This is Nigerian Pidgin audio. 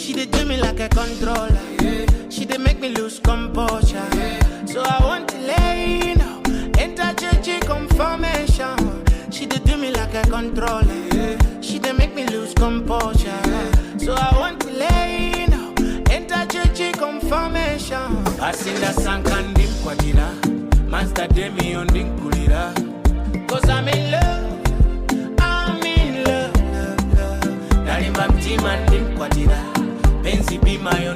She dey do me like a controller. She dey make me lose composure. So I want to lay you know, enter church confirmation. She dey do me like a controller. She dey make me lose composure. So I want to lay you know, enter church confirmation. Asinda sankandi kwadira, master demi ondin kulira. Cause I'm in love, I'm in love, love, love. Narimba mtima ndi kwadira, penzi be my